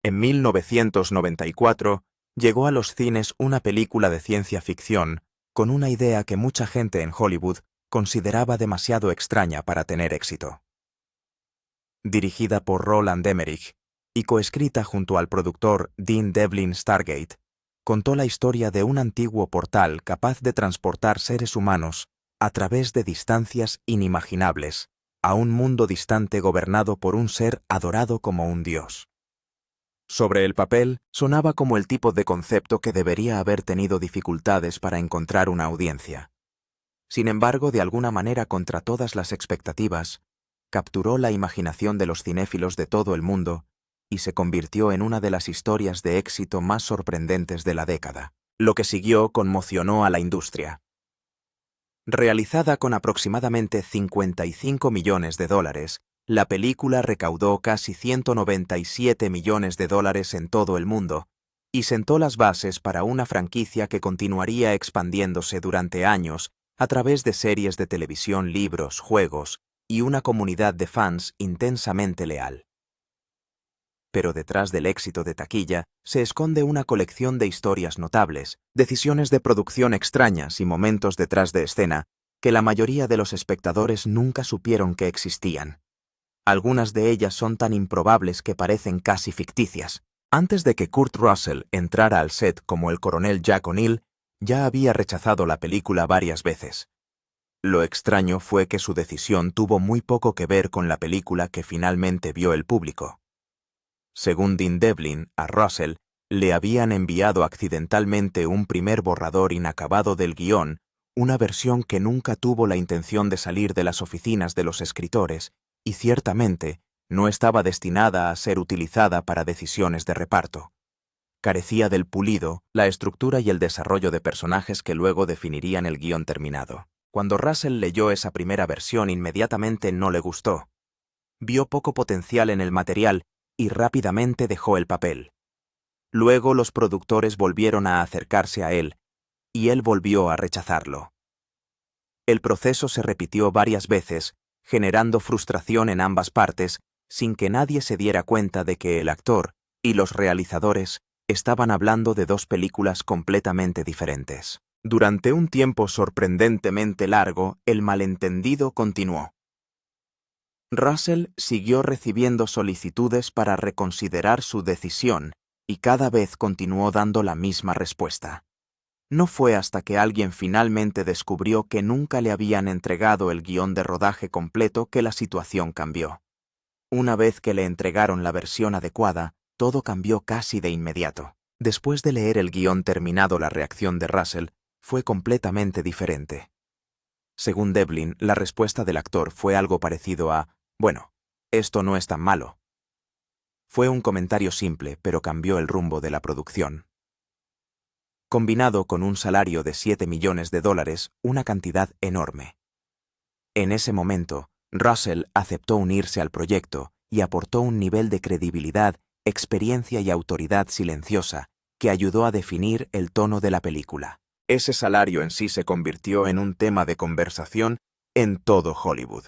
En 1994 llegó a los cines una película de ciencia ficción con una idea que mucha gente en Hollywood consideraba demasiado extraña para tener éxito. Dirigida por Roland Emmerich y coescrita junto al productor Dean Devlin Stargate, contó la historia de un antiguo portal capaz de transportar seres humanos a través de distancias inimaginables a un mundo distante gobernado por un ser adorado como un dios. Sobre el papel, sonaba como el tipo de concepto que debería haber tenido dificultades para encontrar una audiencia. Sin embargo, de alguna manera contra todas las expectativas, capturó la imaginación de los cinéfilos de todo el mundo y se convirtió en una de las historias de éxito más sorprendentes de la década. Lo que siguió conmocionó a la industria. Realizada con aproximadamente $55 millones, la película recaudó casi $197 millones en todo el mundo y sentó las bases para una franquicia que continuaría expandiéndose durante años a través de series de televisión, libros, juegos y una comunidad de fans intensamente leal. Pero detrás del éxito de taquilla se esconde una colección de historias notables, decisiones de producción extrañas y momentos detrás de escena que la mayoría de los espectadores nunca supieron que existían. Algunas de ellas son tan improbables que parecen casi ficticias. Antes de que Kurt Russell entrara al set como el coronel Jack O'Neill, ya había rechazado la película varias veces. Lo extraño fue que su decisión tuvo muy poco que ver con la película que finalmente vio el público. Según Dean Devlin, a Russell le habían enviado accidentalmente un primer borrador inacabado del guión, una versión que nunca tuvo la intención de salir de las oficinas de los escritores y ciertamente no estaba destinada a ser utilizada para decisiones de reparto. Carecía del pulido, la estructura y el desarrollo de personajes que luego definirían el guión terminado. Cuando Russell leyó esa primera versión, inmediatamente no le gustó. Vio poco potencial en el material y rápidamente dejó el papel. Luego los productores volvieron a acercarse a él y él volvió a rechazarlo. El proceso se repitió varias veces, generando frustración en ambas partes, sin que nadie se diera cuenta de que el actor y los realizadores estaban hablando de dos películas completamente diferentes. Durante un tiempo sorprendentemente largo, el malentendido continuó. Russell siguió recibiendo solicitudes para reconsiderar su decisión y cada vez continuó dando la misma respuesta. No fue hasta que alguien finalmente descubrió que nunca le habían entregado el guión de rodaje completo que la situación cambió. Una vez que le entregaron la versión adecuada, todo cambió casi de inmediato. Después de leer el guión terminado, la reacción de Russell fue completamente diferente. Según Devlin, la respuesta del actor fue algo parecido a «Bueno, esto no es tan malo». Fue un comentario simple, pero cambió el rumbo de la producción. Combinado con un salario de $7 millones, una cantidad enorme. En ese momento, Russell aceptó unirse al proyecto y aportó un nivel de credibilidad, experiencia y autoridad silenciosa que ayudó a definir el tono de la película. Ese salario en sí se convirtió en un tema de conversación en todo Hollywood.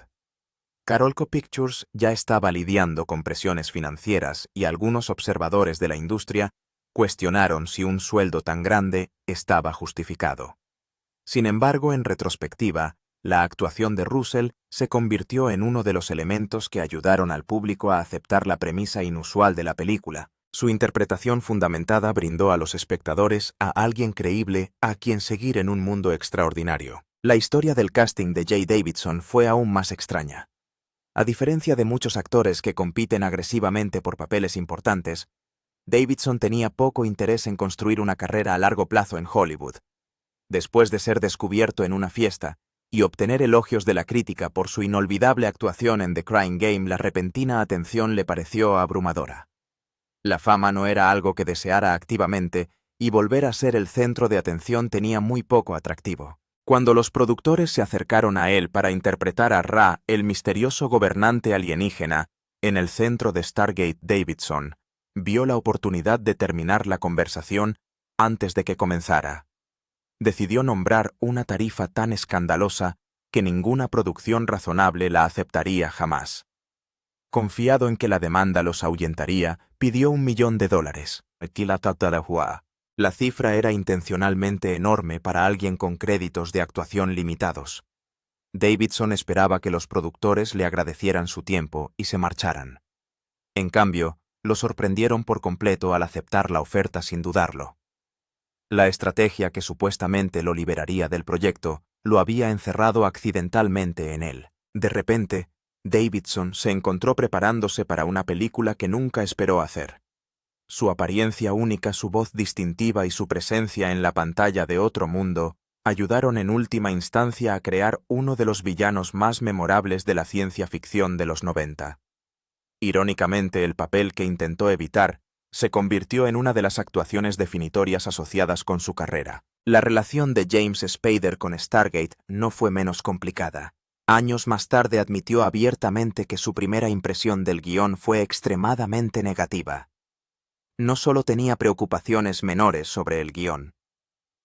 Carolco Pictures ya estaba lidiando con presiones financieras y algunos observadores de la industria cuestionaron si un sueldo tan grande estaba justificado. Sin embargo, en retrospectiva, la actuación de Russell se convirtió en uno de los elementos que ayudaron al público a aceptar la premisa inusual de la película. Su interpretación fundamentada brindó a los espectadores a alguien creíble a quien seguir en un mundo extraordinario. La historia del casting de Jay Davidson fue aún más extraña. A diferencia de muchos actores que compiten agresivamente por papeles importantes, Davidson tenía poco interés en construir una carrera a largo plazo en Hollywood. Después de ser descubierto en una fiesta y obtener elogios de la crítica por su inolvidable actuación en The Crying Game, la repentina atención le pareció abrumadora. La fama no era algo que deseara activamente y volver a ser el centro de atención tenía muy poco atractivo. Cuando los productores se acercaron a él para interpretar a Ra, el misterioso gobernante alienígena, en el centro de Stargate, Davidson vio la oportunidad de terminar la conversación antes de que comenzara. Decidió nombrar una tarifa tan escandalosa que ninguna producción razonable la aceptaría jamás. Confiado en que la demanda los ahuyentaría, pidió $1 millón. La cifra era intencionalmente enorme para alguien con créditos de actuación limitados. Davidson esperaba que los productores le agradecieran su tiempo y se marcharan. En cambio, lo sorprendieron por completo al aceptar la oferta sin dudarlo. La estrategia que supuestamente lo liberaría del proyecto lo había encerrado accidentalmente en él. De repente, Davidson se encontró preparándose para una película que nunca esperó hacer. Su apariencia única, su voz distintiva y su presencia en la pantalla de otro mundo ayudaron en última instancia a crear uno de los villanos más memorables de la ciencia ficción de los 90. Irónicamente, el papel que intentó evitar se convirtió en una de las actuaciones definitorias asociadas con su carrera. La relación de James Spader con Stargate no fue menos complicada. Años más tarde admitió abiertamente que su primera impresión del guión fue extremadamente negativa. No solo tenía preocupaciones menores sobre el guión.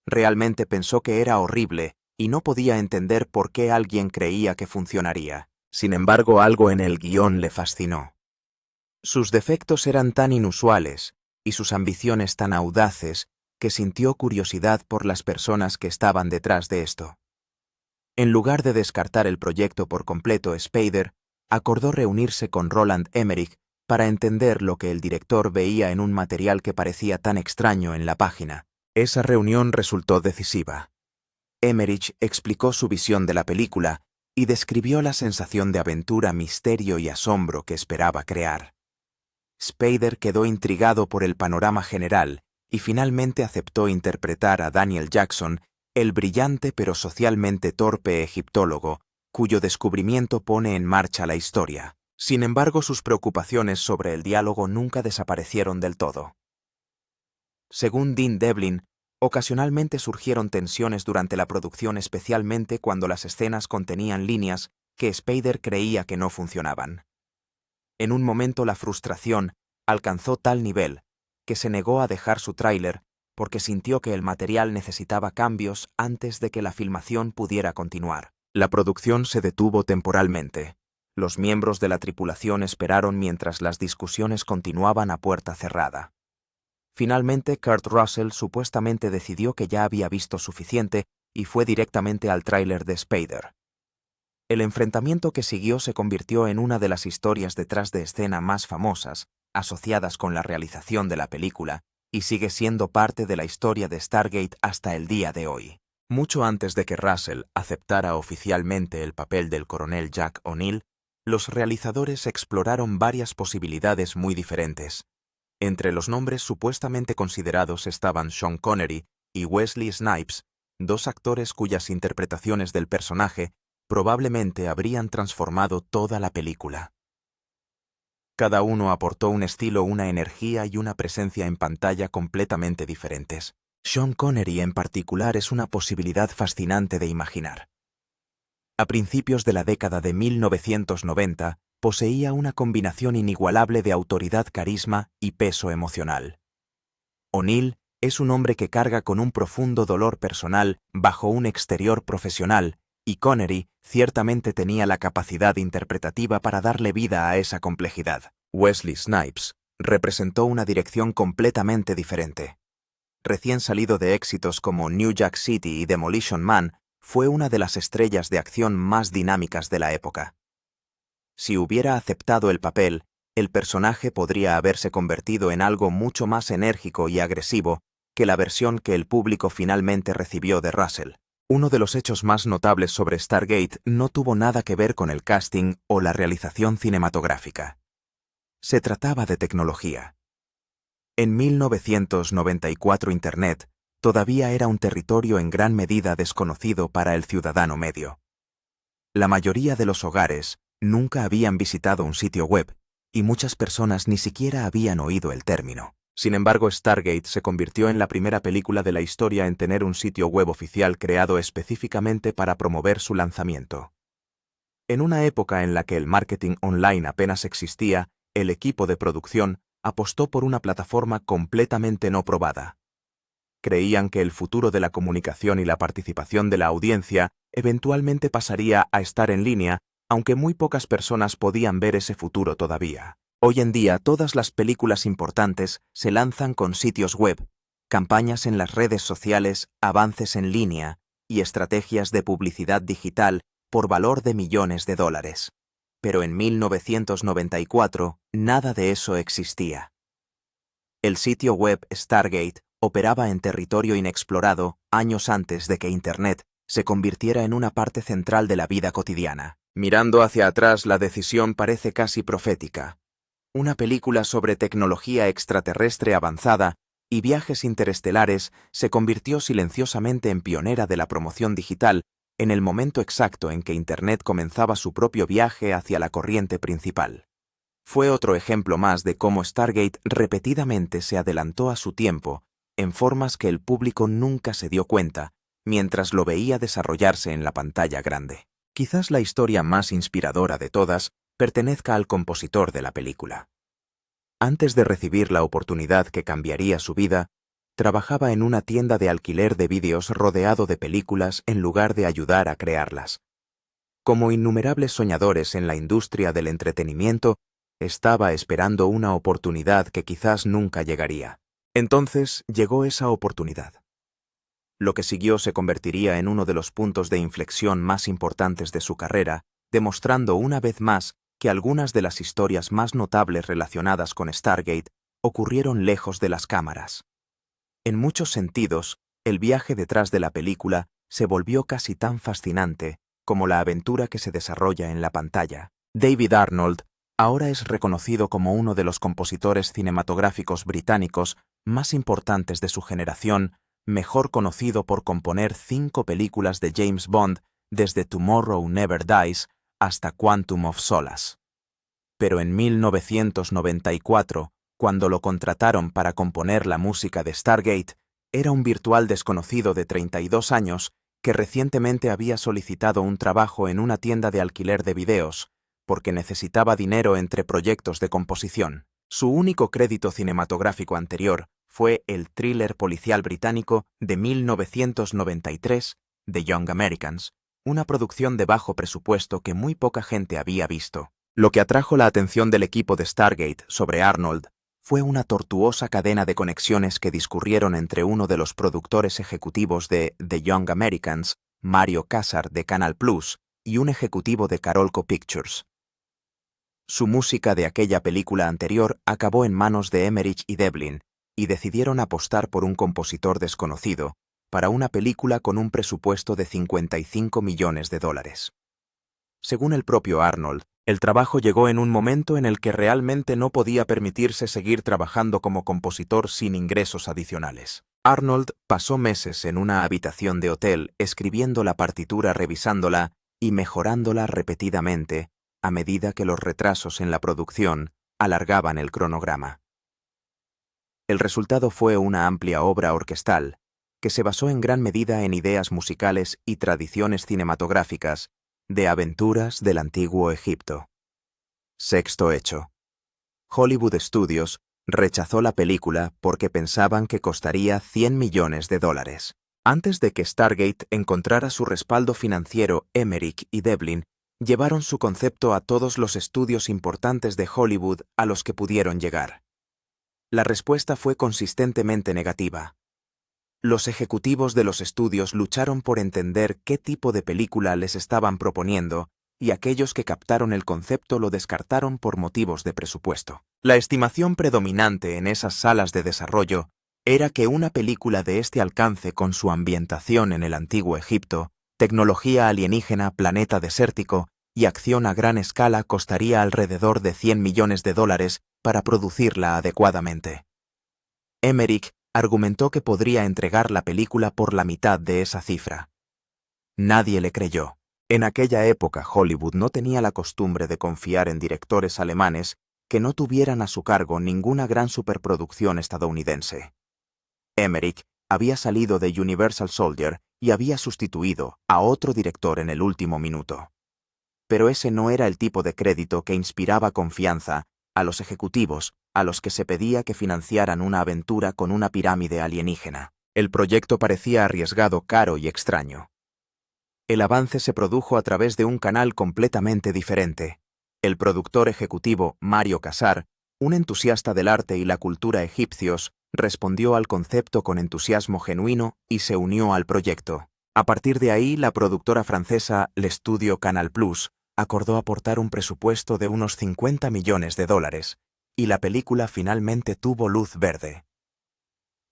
Realmente pensó que era horrible y no podía entender por qué alguien creía que funcionaría. Sin embargo, algo en el guión le fascinó. Sus defectos eran tan inusuales y sus ambiciones tan audaces que sintió curiosidad por las personas que estaban detrás de esto. En lugar de descartar el proyecto por completo, Spader acordó reunirse con Roland Emmerich para entender lo que el director veía en un material que parecía tan extraño en la página. Esa reunión resultó decisiva. Emmerich explicó su visión de la película y describió la sensación de aventura, misterio y asombro que esperaba crear. Spader quedó intrigado por el panorama general y finalmente aceptó interpretar a Daniel Jackson, el brillante pero socialmente torpe egiptólogo, cuyo descubrimiento pone en marcha la historia. Sin embargo, sus preocupaciones sobre el diálogo nunca desaparecieron del todo. Según Dean Devlin, ocasionalmente surgieron tensiones durante la producción, especialmente cuando las escenas contenían líneas que Spader creía que no funcionaban. En un momento la frustración alcanzó tal nivel que se negó a dejar su tráiler porque sintió que el material necesitaba cambios antes de que la filmación pudiera continuar. La producción se detuvo temporalmente. Los miembros de la tripulación esperaron mientras las discusiones continuaban a puerta cerrada. Finalmente, Kurt Russell supuestamente decidió que ya había visto suficiente y fue directamente al tráiler de Spader. El enfrentamiento que siguió se convirtió en una de las historias detrás de escena más famosas, asociadas con la realización de la película, y sigue siendo parte de la historia de Stargate hasta el día de hoy. Mucho antes de que Russell aceptara oficialmente el papel del coronel Jack O'Neill, los realizadores exploraron varias posibilidades muy diferentes. Entre los nombres supuestamente considerados estaban Sean Connery y Wesley Snipes, dos actores cuyas interpretaciones del personaje probablemente habrían transformado toda la película. Cada uno aportó un estilo, una energía y una presencia en pantalla completamente diferentes. Sean Connery en particular es una posibilidad fascinante de imaginar. A principios de la década de 1990, poseía una combinación inigualable de autoridad, carisma y peso emocional. O'Neill es un hombre que carga con un profundo dolor personal bajo un exterior profesional, y Connery ciertamente tenía la capacidad interpretativa para darle vida a esa complejidad. Wesley Snipes representó una dirección completamente diferente. Recién salido de éxitos como New Jack City y Demolition Man, fue una de las estrellas de acción más dinámicas de la época. Si hubiera aceptado el papel, el personaje podría haberse convertido en algo mucho más enérgico y agresivo que la versión que el público finalmente recibió de Russell. Uno de los hechos más notables sobre Stargate no tuvo nada que ver con el casting o la realización cinematográfica. Se trataba de tecnología. En 1994 Internet todavía era un territorio en gran medida desconocido para el ciudadano medio. La mayoría de los hogares nunca habían visitado un sitio web, y muchas personas ni siquiera habían oído el término. Sin embargo, Stargate se convirtió en la primera película de la historia en tener un sitio web oficial creado específicamente para promover su lanzamiento. En una época en la que el marketing online apenas existía, el equipo de producción apostó por una plataforma completamente no probada. Creían que el futuro de la comunicación y la participación de la audiencia eventualmente pasaría a estar en línea aunque muy pocas personas podían ver ese futuro todavía. Hoy en día todas las películas importantes se lanzan con sitios web, campañas en las redes sociales, avances en línea y estrategias de publicidad digital por valor de millones de dólares. Pero en 1994 nada de eso existía. El sitio web Stargate operaba en territorio inexplorado años antes de que Internet se convirtiera en una parte central de la vida cotidiana. Mirando hacia atrás, la decisión parece casi profética. Una película sobre tecnología extraterrestre avanzada y viajes interestelares se convirtió silenciosamente en pionera de la promoción digital en el momento exacto en que Internet comenzaba su propio viaje hacia la corriente principal. Fue otro ejemplo más de cómo Stargate repetidamente se adelantó a su tiempo en formas que el público nunca se dio cuenta mientras lo veía desarrollarse en la pantalla grande. Quizás la historia más inspiradora de todas pertenezca al compositor de la película. Antes de recibir la oportunidad que cambiaría su vida, trabajaba en una tienda de alquiler de vídeos rodeado de películas en lugar de ayudar a crearlas. Como innumerables soñadores en la industria del entretenimiento, estaba esperando una oportunidad que quizás nunca llegaría. Entonces llegó esa oportunidad. Lo que siguió se convertiría en uno de los puntos de inflexión más importantes de su carrera, demostrando una vez más que algunas de las historias más notables relacionadas con Stargate ocurrieron lejos de las cámaras. En muchos sentidos, el viaje detrás de la película se volvió casi tan fascinante como la aventura que se desarrolla en la pantalla. David Arnold ahora es reconocido como uno de los compositores cinematográficos británicos más importantes de su generación, mejor conocido por componer 5 películas de James Bond desde Tomorrow Never Dies hasta Quantum of Solace. Pero en 1994, cuando lo contrataron para componer la música de Stargate, era un virtual desconocido de 32 años que recientemente había solicitado un trabajo en una tienda de alquiler de videos, porque necesitaba dinero entre proyectos de composición. Su único crédito cinematográfico anterior fue el thriller policial británico de 1993, The Young Americans, una producción de bajo presupuesto que muy poca gente había visto. Lo que atrajo la atención del equipo de Stargate sobre Arnold fue una tortuosa cadena de conexiones que discurrieron entre uno de los productores ejecutivos de The Young Americans, Mario Kassar de Canal Plus, y un ejecutivo de Carolco Pictures. Su música de aquella película anterior acabó en manos de Emmerich y Devlin, y decidieron apostar por un compositor desconocido para una película con un presupuesto de $55 millones. Según el propio Arnold, el trabajo llegó en un momento en el que realmente no podía permitirse seguir trabajando como compositor sin ingresos adicionales. Arnold pasó meses en una habitación de hotel escribiendo la partitura, revisándola y mejorándola repetidamente a medida que los retrasos en la producción alargaban el cronograma. El resultado fue una amplia obra orquestal que se basó en gran medida en ideas musicales y tradiciones cinematográficas de aventuras del antiguo Egipto. Sexto hecho. Hollywood Studios rechazó la película porque pensaban que costaría $100 millones. Antes de que Stargate encontrara su respaldo financiero, Emmerich y Devlin llevaron su concepto a todos los estudios importantes de Hollywood a los que pudieron llegar. La respuesta fue consistentemente negativa. Los ejecutivos de los estudios lucharon por entender qué tipo de película les estaban proponiendo, y aquellos que captaron el concepto lo descartaron por motivos de presupuesto. La estimación predominante en esas salas de desarrollo era que una película de este alcance con su ambientación en el antiguo Egipto, tecnología alienígena, planeta desértico y acción a gran escala costaría alrededor de $100 millones para producirla adecuadamente. Emmerich argumentó que podría entregar la película por la mitad de esa cifra. Nadie le creyó. En aquella época Hollywood no tenía la costumbre de confiar en directores alemanes que no tuvieran a su cargo ninguna gran superproducción estadounidense. Emmerich había salido de Universal Soldier y había sustituido a otro director en el último minuto. Pero ese no era el tipo de crédito que inspiraba confianza a los ejecutivos a los que se pedía que financiaran una aventura con una pirámide alienígena. El proyecto parecía arriesgado, caro y extraño. El avance se produjo a través de un canal completamente diferente. El productor ejecutivo Mario Casar, un entusiasta del arte y la cultura egipcios, respondió al concepto con entusiasmo genuino y se unió al proyecto. A partir de ahí, la productora francesa L'Estudio Canal Plus acordó aportar un presupuesto de unos 50 millones de dólares, y la película finalmente tuvo luz verde.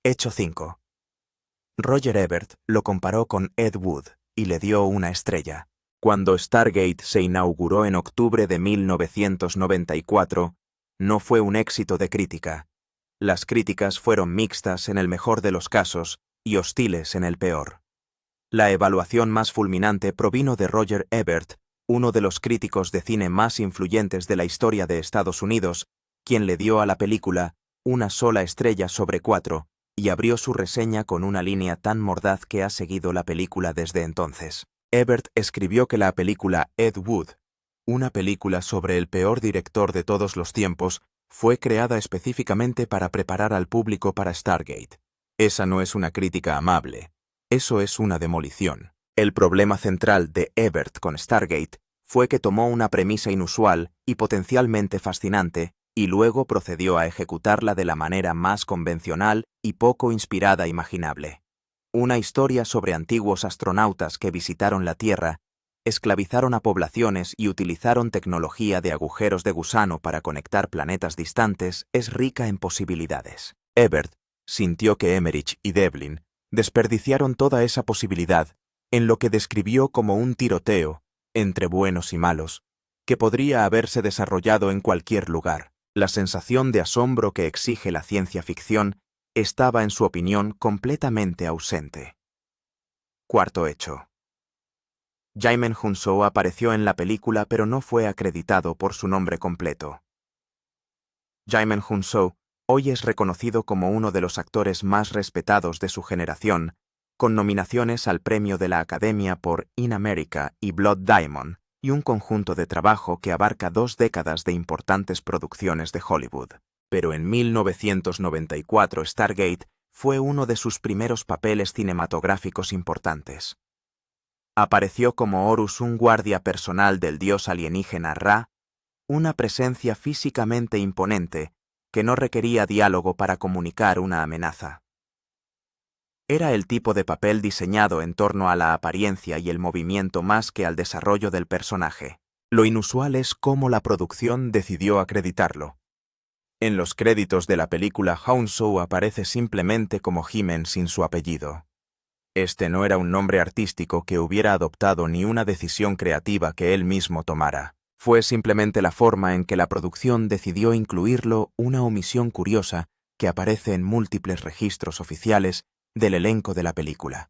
Hecho 5. Roger Ebert lo comparó con Ed Wood y le dio una estrella. Cuando Stargate se inauguró en octubre de 1994, no fue un éxito de crítica. Las críticas fueron mixtas en el mejor de los casos y hostiles en el peor. La evaluación más fulminante provino de Roger Ebert, uno de los críticos de cine más influyentes de la historia de Estados Unidos, quien le dio a la película una sola estrella sobre 4 y abrió su reseña con una línea tan mordaz que ha seguido la película desde entonces. Ebert escribió que la película Ed Wood, una película sobre el peor director de todos los tiempos, fue creada específicamente para preparar al público para Stargate. Esa no es una crítica amable. Eso es una demolición. El problema central de Ebert con Stargate fue que tomó una premisa inusual y potencialmente fascinante y luego procedió a ejecutarla de la manera más convencional y poco inspirada imaginable. Una historia sobre antiguos astronautas que visitaron la Tierra, esclavizaron a poblaciones y utilizaron tecnología de agujeros de gusano para conectar planetas distantes es rica en posibilidades. Ebert sintió que Emmerich y Devlin desperdiciaron toda esa posibilidad en lo que describió como un tiroteo entre buenos y malos, que podría haberse desarrollado en cualquier lugar. La sensación de asombro que exige la ciencia ficción estaba, en su opinión, completamente ausente. Cuarto hecho. Djimon Hounsou apareció en la película pero no fue acreditado por su nombre completo. Djimon Hounsou hoy es reconocido como uno de los actores más respetados de su generación, con nominaciones al premio de la Academia por In America y Blood Diamond, y un conjunto de trabajo que abarca 2 décadas de importantes producciones de Hollywood. Pero en 1994 Stargate fue uno de sus primeros papeles cinematográficos importantes. Apareció como Horus, un guardia personal del dios alienígena Ra, una presencia físicamente imponente que no requería diálogo para comunicar una amenaza. Era el tipo de papel diseñado en torno a la apariencia y el movimiento más que al desarrollo del personaje. Lo inusual es cómo la producción decidió acreditarlo. En los créditos de la película, Hounsou aparece simplemente como Djimon sin su apellido. Este no era un nombre artístico que hubiera adoptado ni una decisión creativa que él mismo tomara. Fue simplemente la forma en que la producción decidió incluirlo, una omisión curiosa que aparece en múltiples registros oficiales del elenco de la película.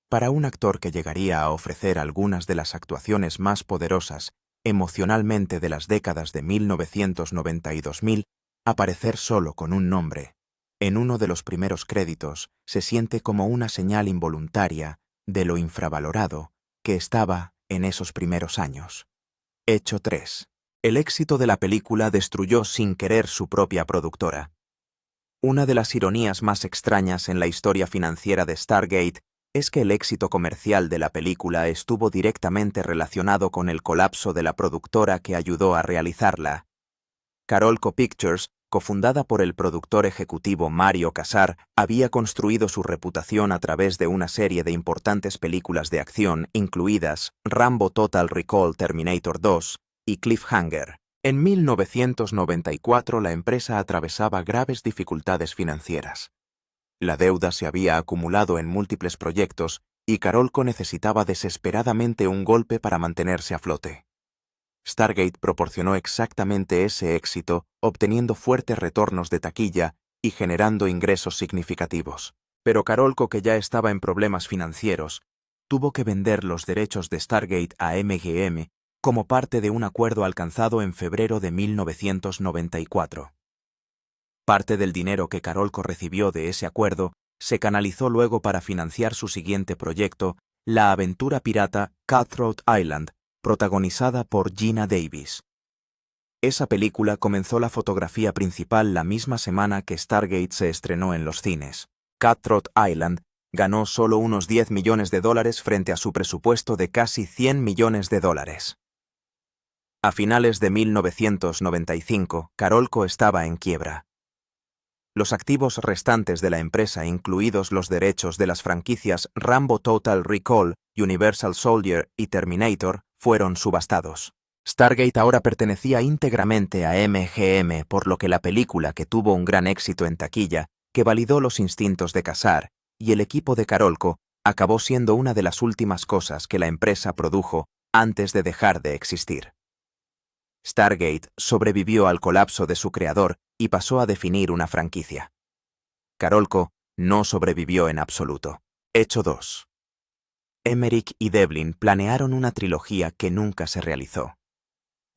Para un actor que llegaría a ofrecer algunas de las actuaciones más poderosas emocionalmente de las décadas de 1990 y 2000, aparecer solo con un nombre en uno de los primeros créditos se siente como una señal involuntaria de lo infravalorado que estaba en esos primeros años. Hecho 3. El éxito de la película destruyó sin querer su propia productora. Una de las ironías más extrañas en la historia financiera de Stargate es que el éxito comercial de la película estuvo directamente relacionado con el colapso de la productora que ayudó a realizarla. Carolco Pictures, cofundada por el productor ejecutivo Mario Casar, había construido su reputación a través de una serie de importantes películas de acción, incluidas Rambo Total Recall Terminator 2 y Cliffhanger. En 1994 la empresa atravesaba graves dificultades financieras. La deuda se había acumulado en múltiples proyectos y Carolco necesitaba desesperadamente un golpe para mantenerse a flote. Stargate proporcionó exactamente ese éxito, obteniendo fuertes retornos de taquilla y generando ingresos significativos. Pero Carolco, que ya estaba en problemas financieros, tuvo que vender los derechos de Stargate a MGM como parte de un acuerdo alcanzado en febrero de 1994. Parte del dinero que Carolco recibió de ese acuerdo se canalizó luego para financiar su siguiente proyecto, la aventura pirata Cutthroat Island, protagonizada por Geena Davis. Esa película comenzó la fotografía principal la misma semana que Stargate se estrenó en los cines. Cutthroat Island Ganó solo unos 10 millones de dólares frente a su presupuesto de casi 100 millones de dólares. A finales de 1995, Carolco estaba en quiebra. Los activos restantes de la empresa, incluidos los derechos de las franquicias Rambo Total Recall, Universal Soldier y Terminator, fueron subastados. Stargate ahora pertenecía íntegramente a MGM, por lo que la película, que tuvo un gran éxito en taquilla, que validó los instintos de cazar, y el equipo de Carolco, acabó siendo una de las últimas cosas que la empresa produjo antes de dejar de existir. Stargate sobrevivió al colapso de su creador y pasó a definir una franquicia. Carolco no sobrevivió en absoluto. Hecho 2. Emmerich y Devlin planearon una trilogía que nunca se realizó.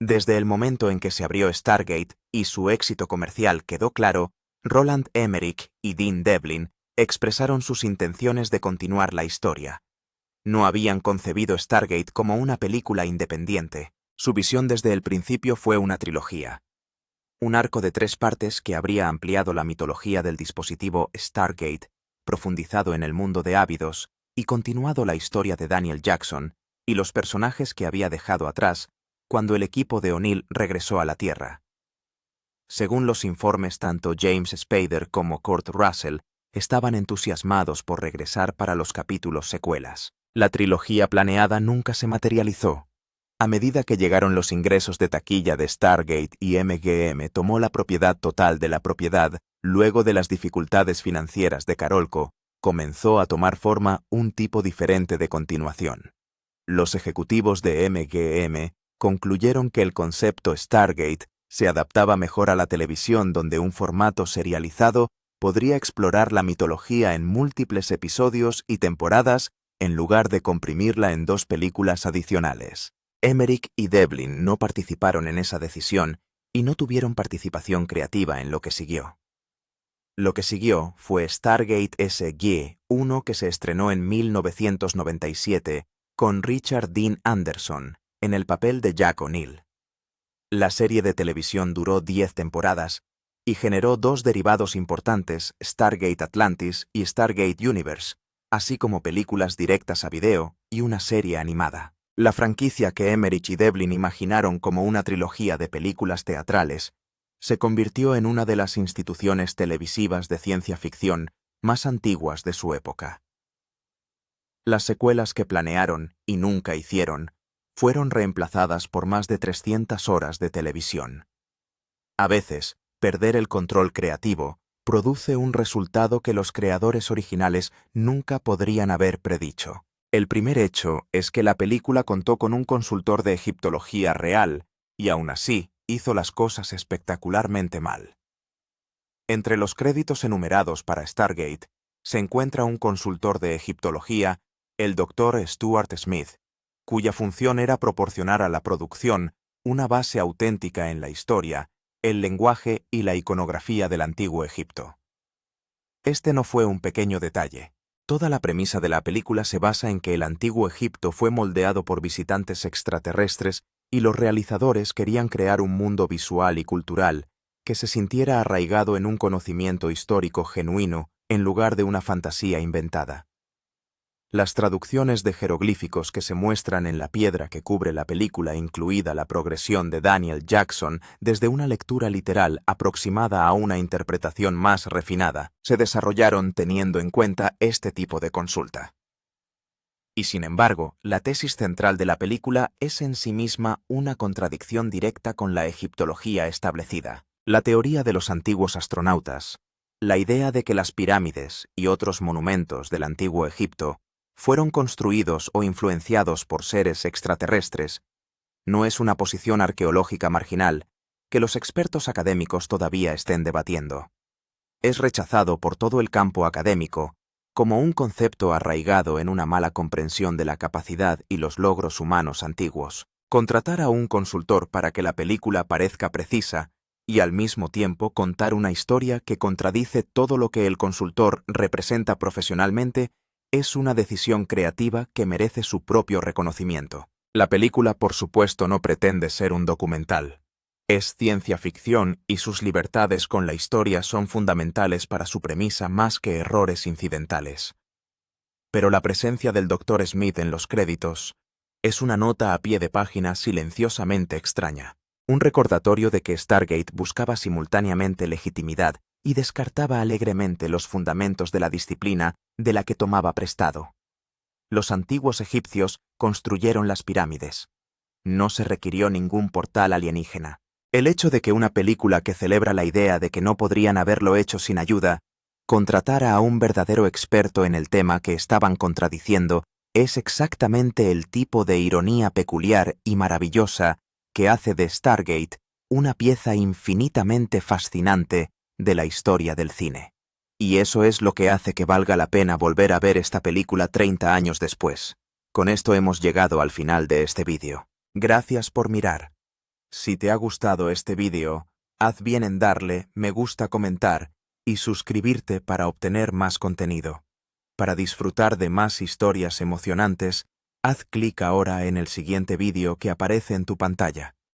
Desde el momento en que se abrió Stargate y su éxito comercial quedó claro, Roland Emmerich y Dean Devlin expresaron sus intenciones de continuar la historia. No habían concebido Stargate como una película independiente. Su visión desde el principio fue una trilogía. Un arco de 3 partes que habría ampliado la mitología del dispositivo Stargate, profundizado en el mundo de Ávidos y continuado la historia de Daniel Jackson y los personajes que había dejado atrás cuando el equipo de O'Neill regresó a la Tierra. Según los informes, tanto James Spader como Kurt Russell estaban entusiasmados por regresar para los capítulos secuelas. La trilogía planeada nunca se materializó. A medida que llegaron los ingresos de taquilla de Stargate y MGM tomó la propiedad total de la propiedad, luego de las dificultades financieras de Carolco, comenzó a tomar forma un tipo diferente de continuación. Los ejecutivos de MGM concluyeron que el concepto Stargate se adaptaba mejor a la televisión, donde un formato serializado podría explorar la mitología en múltiples episodios y temporadas en lugar de comprimirla en 2 películas adicionales. Emmerich y Devlin no participaron en esa decisión y no tuvieron participación creativa en lo que siguió. Lo que siguió fue Stargate SG-1, que se estrenó en 1997 con Richard Dean Anderson en el papel de Jack O'Neill. La serie de televisión duró 10 temporadas y generó 2 derivados importantes, Stargate Atlantis y Stargate Universe, así como películas directas a video y una serie animada. La franquicia que Emmerich y Devlin imaginaron como una trilogía de películas teatrales se convirtió en una de las instituciones televisivas de ciencia ficción más antiguas de su época. Las secuelas que planearon y nunca hicieron fueron reemplazadas por más de 300 horas de televisión. A veces, perder el control creativo produce un resultado que los creadores originales nunca podrían haber predicho. El primer hecho es que la película contó con un consultor de egiptología real y aún así hizo las cosas espectacularmente mal. Entre los créditos enumerados para Stargate se encuentra un consultor de egiptología, el Dr. Stuart Smith, cuya función era proporcionar a la producción una base auténtica en la historia, el lenguaje y la iconografía del antiguo Egipto. Este no fue un pequeño detalle. Toda la premisa de la película se basa en que el antiguo Egipto fue moldeado por visitantes extraterrestres y los realizadores querían crear un mundo visual y cultural que se sintiera arraigado en un conocimiento histórico genuino en lugar de una fantasía inventada. Las traducciones de jeroglíficos que se muestran en la piedra que cubre la película, incluida la progresión de Daniel Jackson desde una lectura literal aproximada a una interpretación más refinada, se desarrollaron teniendo en cuenta este tipo de consulta. Y sin embargo, la tesis central de la película es en sí misma una contradicción directa con la egiptología establecida. La teoría de los antiguos astronautas, la idea de que las pirámides y otros monumentos del antiguo Egipto fueron construidos o influenciados por seres extraterrestres, no es una posición arqueológica marginal que los expertos académicos todavía estén debatiendo. Es rechazado por todo el campo académico como un concepto arraigado en una mala comprensión de la capacidad y los logros humanos antiguos. Contratar a un consultor para que la película parezca precisa y al mismo tiempo contar una historia que contradice todo lo que el consultor representa profesionalmente es una decisión creativa que merece su propio reconocimiento. La película, por supuesto, no pretende ser un documental. Es ciencia ficción y sus libertades con la historia son fundamentales para su premisa más que errores incidentales. Pero la presencia del Dr. Smith en los créditos es una nota a pie de página silenciosamente extraña. Un recordatorio de que Stargate buscaba simultáneamente legitimidad y descartaba alegremente los fundamentos de la disciplina de la que tomaba prestado. Los antiguos egipcios construyeron las pirámides. No se requirió ningún portal alienígena. El hecho de que una película que celebra la idea de que no podrían haberlo hecho sin ayuda, contratara a un verdadero experto en el tema que estaban contradiciendo, es exactamente el tipo de ironía peculiar y maravillosa que hace de Stargate una pieza infinitamente fascinante de la historia del cine. Y eso es lo que hace que valga la pena volver a ver esta película 30 años después. Con esto hemos llegado al final de este vídeo. Gracias por mirar. Si te ha gustado este vídeo, haz bien en darle me gusta, comentar y suscribirte para obtener más contenido. Para disfrutar de más historias emocionantes, haz clic ahora en el siguiente vídeo que aparece en tu pantalla.